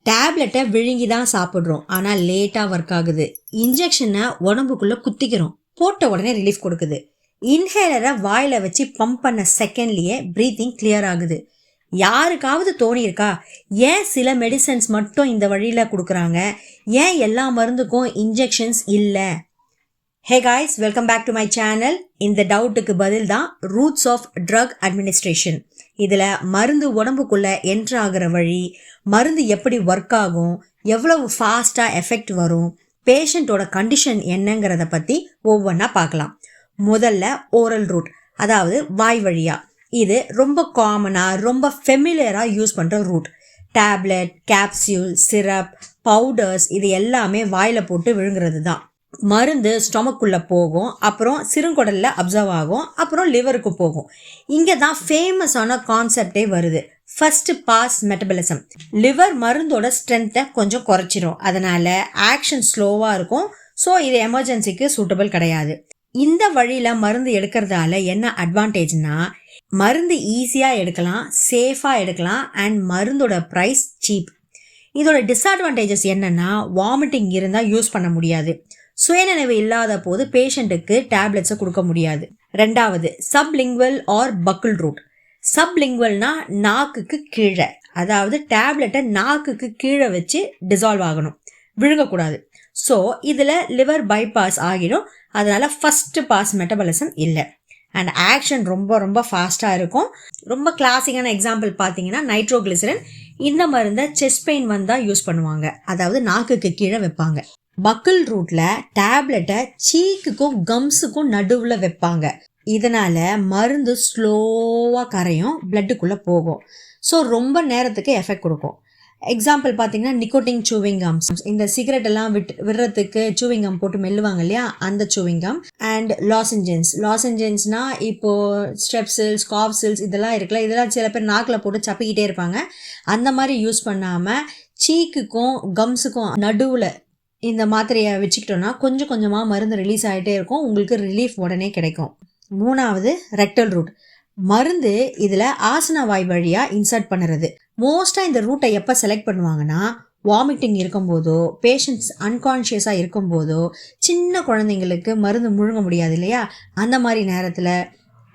டேப்லெட்டை விழுங்கி தான் சாப்பிட்றோம், ஆனால் லேட்டாக ஒர்க் ஆகுது. இன்ஜெக்ஷனை உடம்புக்குள்ளே குத்திக்கிறோம், போட்ட உடனே ரிலீஃப் கொடுக்குது. இன்ஹேலரை வாயில் வச்சு பம்ப் பண்ண செகண்ட்லேயே ப்ரீத்திங் கிளியர் ஆகுது. யாருக்காவது தோணியிருக்கா, ஏன் சில மெடிசன்ஸ் மட்டும் இந்த வழியில் கொடுக்குறாங்க, ஏன் எல்லா மருந்துக்கும் இன்ஜெக்ஷன்ஸ் இல்லை? Hey guys, welcome back to my channel. இந்த டவுட்டுக்கு பதில் தான் ரூட்ஸ் ஆஃப் ட்ரக் அட்மினிஸ்ட்ரேஷன். இதில் மருந்து உடம்புக்குள்ளே என்ட்ரு ஆகிற வழி, மருந்து எப்படி ஒர்க் ஆகும், எவ்வளவு ஃபாஸ்ட்டாக எஃபெக்ட் வரும், பேஷண்ட்டோட கண்டிஷன் என்னங்கிறத பற்றி ஒவ்வொன்றா பார்க்கலாம். முதல்ல ஓரல் ரூட், அதாவது வாய் வழியாக. இது ரொம்ப காமனாக, ரொம்ப ஃபெமிலியராக யூஸ் பண்ணுற route. Tablet, capsule, syrup, powders இது எல்லாமே வாயில் போட்டு விழுங்குறது தான். மருந்து ஸ்டொமக்குள்ளே போகும், அப்புறம் சிறுங்குடலில் அப்சர்வ் ஆகும், அப்புறம் லிவருக்கு போகும். இங்கே தான் ஃபேமஸான கான்செப்டே வருது, ஃபர்ஸ்ட் பாஸ் மெட்டபாலிசம். லிவர் மருந்தோட ஸ்ட்ரென்த்தை கொஞ்சம் குறைச்சிரும், அதனால் ஆக்ஷன் ஸ்லோவாக இருக்கும். ஸோ இது எமர்ஜென்சிக்கு சூட்டபிள் கிடையாது. இந்த வழியில் மருந்து எடுக்கிறதால என்ன அட்வான்டேஜ்னா, மருந்து ஈஸியாக எடுக்கலாம், சேஃபாக எடுக்கலாம், அண்ட் மருந்தோட ப்ரைஸ் சீப். இதோட டிஸ்அட்வான்டேஜஸ் என்னென்னா, வாமிட்டிங் இருந்தால் யூஸ் பண்ண முடியாது, சுயநினைவு இல்லாத போது பேஷண்ட்டுக்கு டேப்லெட்ஸை கொடுக்க முடியாது. ரெண்டாவது, சப்லிங்குவல் ஆர் பக்கிள் ரூட். சப்லிங்குவல்னா நாக்குக்கு கீழே, அதாவது டேப்லெட்டை நாக்குக்கு கீழே வச்சு டிசால்வ் ஆகணும், விழுங்கக்கூடாது. ஸோ இதில் லிவர் பைபாஸ் ஆகிடும், அதனால் ஃபஸ்ட்டு பாஸ் மெட்டபாலிசம் இல்லை, அண்ட் ஆக்ஷன் ரொம்ப ரொம்ப ஃபாஸ்ட்டாக இருக்கும். ரொம்ப கிளாசிக்கான எக்ஸாம்பிள் பார்த்தீங்கன்னா நைட்ரோகிளிசரின். இந்த மருந்தை செஸ்ட் பெயின் வந்தால் யூஸ் பண்ணுவாங்க, அதாவது நாக்குக்கு கீழே வைப்பாங்க. பக்கிள் ரூட்ல டேப்லெட்டை சீக்குக்கும் கம்ஸுக்கும் நடுவில் வைப்பாங்க. இதனால மருந்து ஸ்லோவாக கரையும், பிளட்டுக்குள்ளே போகும். ஸோ ரொம்ப நேரத்துக்கு எஃபெக்ட் கொடுக்கும். எக்ஸாம்பிள் பார்த்தீங்கன்னா நிக்கோட்டின் சூவிங் கம்ஸ், இந்த சிகரெட் எல்லாம் விடுறதுக்கு சூவிங் கம் போட்டு மெல்லுவாங்க இல்லையா, அந்த சூவிங் கம். அண்ட் லாசெஞ்சன்ஸ்னா இப்போ ஸ்ட்ரெப்சில்ஸ், காஃப்சில்ஸ் இதெல்லாம் இருக்குல்ல, இதெல்லாம் சில பேர் நாக்கில் போட்டு சப்பிக்கிட்டே இருப்பாங்க. அந்த மாதிரி யூஸ் பண்ணாமல் சீக்குக்கும் கம்ஸுக்கும் நடுவில் இந்த மாத்திரையை வச்சுக்கிட்டோன்னா கொஞ்சம் கொஞ்சமாக மருந்து ரிலீஸ் ஆகிட்டே இருக்கும், உங்களுக்கு ரிலீஃப் உடனே கிடைக்கும். மூணாவது, ரெக்டல் ரூட். மருந்து இதில் ஆசன வாய் வழியாக இன்சர்ட் பண்ணுறது. மோஸ்ட்டாக இந்த ரூட்டை எப்போ செலக்ட் பண்ணுவாங்கன்னா, வாமிட்டிங் இருக்கும்போதோ, பேஷண்ட்ஸ் அன்கான்ஷியஸாக இருக்கும்போதோ, சின்ன குழந்தைங்களுக்கு மருந்து முழுங்க முடியாது இல்லையா, அந்த மாதிரி நேரத்தில்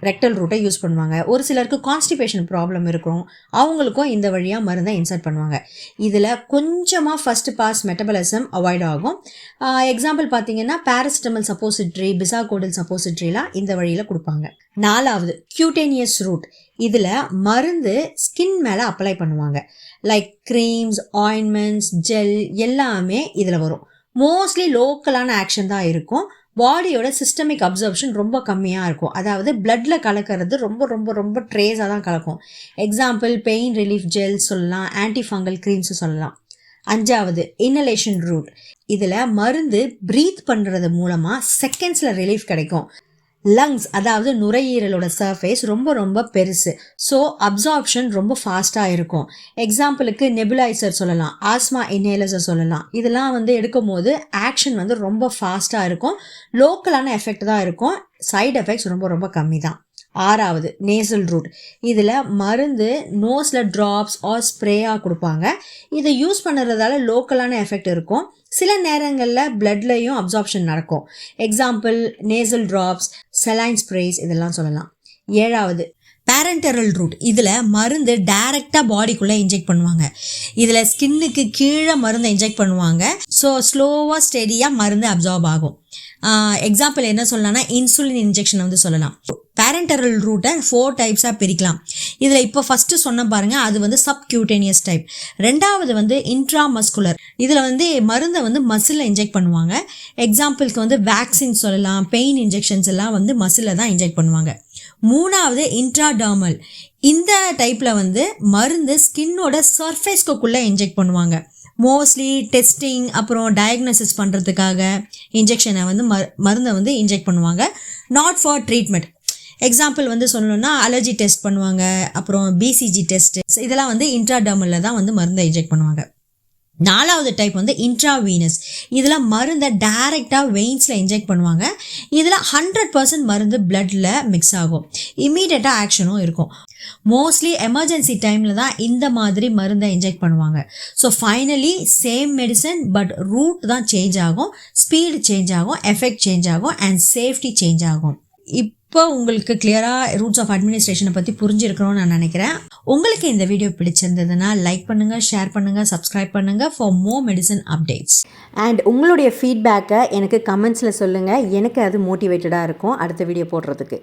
ரெக்டல் ரூட்டை யூஸ் பண்ணுவாங்க. ஒரு சிலருக்கு கான்ஸ்டிபேஷன் ப்ராப்ளம் இருக்கும், அவங்களுக்கும் இந்த வழியாக மருந்தை இன்சர்ட் பண்ணுவாங்க. இதில் கொஞ்சமாக ஃபஸ்ட்டு பாஸ் மெட்டபாலிசம் அவாய்ட் ஆகும். எக்ஸாம்பிள் பார்த்தீங்கன்னா பேராசிட்டமல் சப்போசிட்ரி, பிசாகோடல் சப்போசிட்ரிலாம் இந்த வழியில் கொடுப்பாங்க. நாலாவது, கியூட்டேனியஸ் ரூட். இதில் மருந்து ஸ்கின் மேலே அப்ளை பண்ணுவாங்க. லைக் க்ரீம்ஸ், ஆயின்மெண்ட்ஸ், ஜெல் எல்லாமே இதில் வரும். மோஸ்ட்லி லோக்கலான ஆக்ஷன் தான் இருக்கும். பாடியோட சிஸ்டமிக் அப்சர்ப்ஷன் ரொம்ப கம்மியாக இருக்கும், அதாவது பிளட்ல கலக்கிறது ரொம்ப ரொம்ப ரொம்ப ட்ரேஸாக தான் கலக்கும். எக்ஸாம்பிள் பெயின் ரிலீஃப் ஜெல் சொல்லலாம், ஆன்டி ஃபங்கல் க்ரீம்ஸ் சொல்லலாம். அஞ்சாவது, இன்னலேஷன் ரூட். இதில் மருந்து ப்ரீத் பண்ணுறது மூலமாக செகண்ட்ஸில் ரிலீஃப் கிடைக்கும். லங்ஸ், அதாவது நுரையீரலோட சர்ஃபேஸ் ரொம்ப ரொம்ப பெருசு, ஸோ அப்சார்ப்ஷன் ரொம்ப ஃபாஸ்ட்டாக இருக்கும். எக்ஸாம்பிளுக்கு நெபுலைசர் சொல்லலாம், ஆஸ்மா இன்ஹேலர்ஸை சொல்லலாம். இதெல்லாம் எடுக்கும் போது ஆக்ஷன் ரொம்ப ஃபாஸ்ட்டாக இருக்கும், லோக்கலான எஃபெக்ட் தான் இருக்கும், சைடு எஃபெக்ட்ஸ் ரொம்ப ரொம்ப கம்மி தான். ஆறாவது, நேசல் ரூட். இதில் மருந்து நோஸில் ட்ராப்ஸ் ஆர் ஸ்ப்ரேயாக கொடுப்பாங்க. இதை யூஸ் பண்ணுறதால லோக்கலான எஃபெக்ட் இருக்கும், சில நேரங்களில் பிளட்லையும் அப்சார்ப்ஷன் நடக்கும். Example nasal drops, saline spreads இதெல்லாம் சொல்லலாம். ஏழாவது, பேரண்டரல் ரூட். இதில் மருந்து டைரெக்டாக பாடிக்குள்ளே இன்ஜெக்ட் பண்ணுவாங்க. இதில் ஸ்கின்னுக்கு கீழே மருந்தை இன்ஜெக்ட் பண்ணுவாங்க, ஸோ ஸ்லோவாக ஸ்டெடியாக மருந்து அப்சார்ப் ஆகும். எக்ஸாம்பிள் என்ன சொல்லலாம்னா இன்சுலின் இன்ஜெக்ஷன் சொல்லலாம். பேரண்டரல் ரூட்டை 4 டைப்ஸாக பிரிக்கலாம். இதில் இப்போ ஃபஸ்ட்டு சொன்ன பாருங்கள், அது சப்கியூட்டேனியஸ் டைப். ரெண்டாவது இன்ட்ராமஸ்குலர். இதில் மருந்தை மசிலில் இன்ஜெக்ட் பண்ணுவாங்க. எக்ஸாம்பிளுக்கு வேக்சின் சொல்லலாம், பெயின் இன்ஜெக்ஷன்ஸ் எல்லாம் மசிலில் தான் இன்ஜெக்ட் பண்ணுவாங்க. மூணாவது, இன்ட்ராடர்மல். இந்த டைப்பில் மருந்து ஸ்கின்னோட சர்ஃபேஸ்க்குள்ளே இன்ஜெக்ட் பண்ணுவாங்க. மோஸ்ட்லி டெஸ்டிங் அப்புறம் டயக்னோசிஸ் பண்ணுறதுக்காக இன்ஜெக்ஷனை மருந்தை இன்ஜெக்ட் பண்ணுவாங்க, நாட் ஃபார் ட்ரீட்மெண்ட். எக்ஸாம்பிள் சொல்லணும்னா அலர்ஜி டெஸ்ட் பண்ணுவாங்க, அப்புறம் பிசிஜி டெஸ்ட், இதெல்லாம் இன்ட்ராடர்மலில் தான் மருந்தை இன்ஜெக்ட் பண்ணுவாங்க. 4வது டைப் வந்து இன்ட்ராவீனஸ். இதில் மருந்தை டைரெக்டாக வெயின்ஸில் இன்ஜெக்ட் பண்ணுவாங்க. இதில் 100% மருந்து பிளட்டில் மிக்ஸ் ஆகும். இம்மீடியட்டாக ஆக்ஷனும் இருக்கும். மோஸ்ட்லி எமர்ஜென்சி டைமில் தான் இந்த மாதிரி மருந்தை இன்ஜெக்ட் பண்ணுவாங்க. So finally same medicine, but route தான் சேஞ்ச் ஆகும், ஸ்பீடு சேஞ்ச் ஆகும், எஃபெக்ட் சேஞ்ச் ஆகும் அண்ட் சேஃப்டி சேஞ்ச் ஆகும். இப்போ உங்களுக்கு கிளியராக ரூட்ஸ் ஆஃப் அட்மினிஸ்ட்ரேஷனை பற்றி புரிஞ்சிருக்கணும்னு நான் நினைக்கிறேன். உங்களுக்கு இந்த வீடியோ பிடிச்சிருந்ததுன்னா லைக் பண்ணுங்கள், ஷேர் பண்ணுங்கள், சப்ஸ்கிரைப் பண்ணுங்கள் for more medicine updates. And உங்களுடைய ஃபீட்பேக்கை எனக்கு கமெண்ட்ஸில் சொல்லுங்கள். எனக்கு அது மோட்டிவேட்டடாக இருக்கும் அடுத்த வீடியோ போடுறதுக்கு.